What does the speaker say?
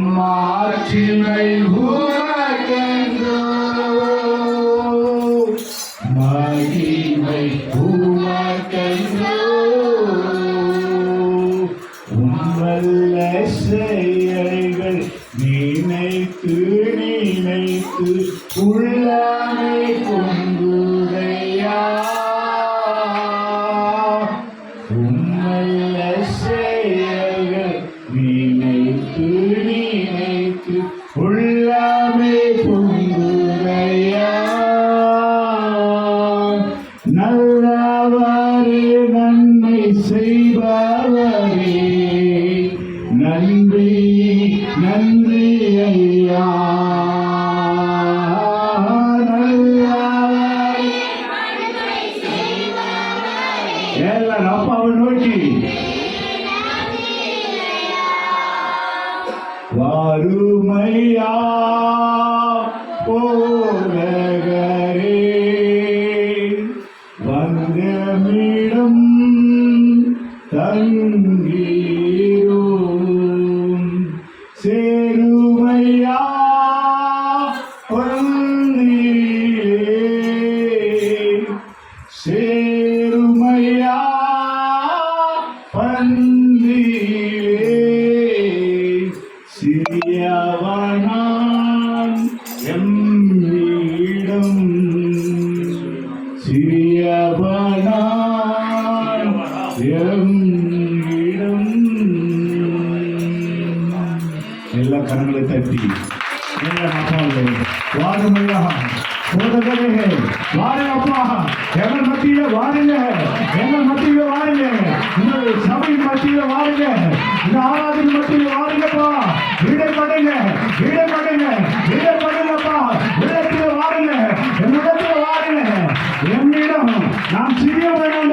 மாற்றினை உமக்கென்றோ மகிமை உமக்கென்றோ உம்மல்ல செயல்கள் நினைத்து நினைத்து உள்ளமே பொங்குதையா உம்மல்ல செயல்கள் நினைத்து நினைத்து உள்ளமே பொங்குதையா நல்லவரே நன்மை செய்பவரே நன்றி நன்றி ஐயா எல்லாரும் அப்பாவை நோக்கி வாருமையா போலகரே வந்தமிடம் தங்கீரும் சேருமையா பந்திலே சேருமையா பந்திலே சிறியவனான் எம்மிடம் சிறியவனான் எம்மிடம் எல்லா கரங்களை தட்டி வாருமையா போதகரே வாருங்க அப்பா எங்கள் மத்தியில வாருங்க எங்கள் மத்தியில வாருங்க இந்த சபையின் மத்தியில வாருங்க இந்த ஆராதனை மத்தியில வாருங்கப்பா ஈடுபடுங்க ஈடுபடுங்க ஈடுபடுங்கப்பா இடத்துல வாருங்க என்னிடத்துல வாருங்க என்னிடம் நான் சிறிய வேண்டாம்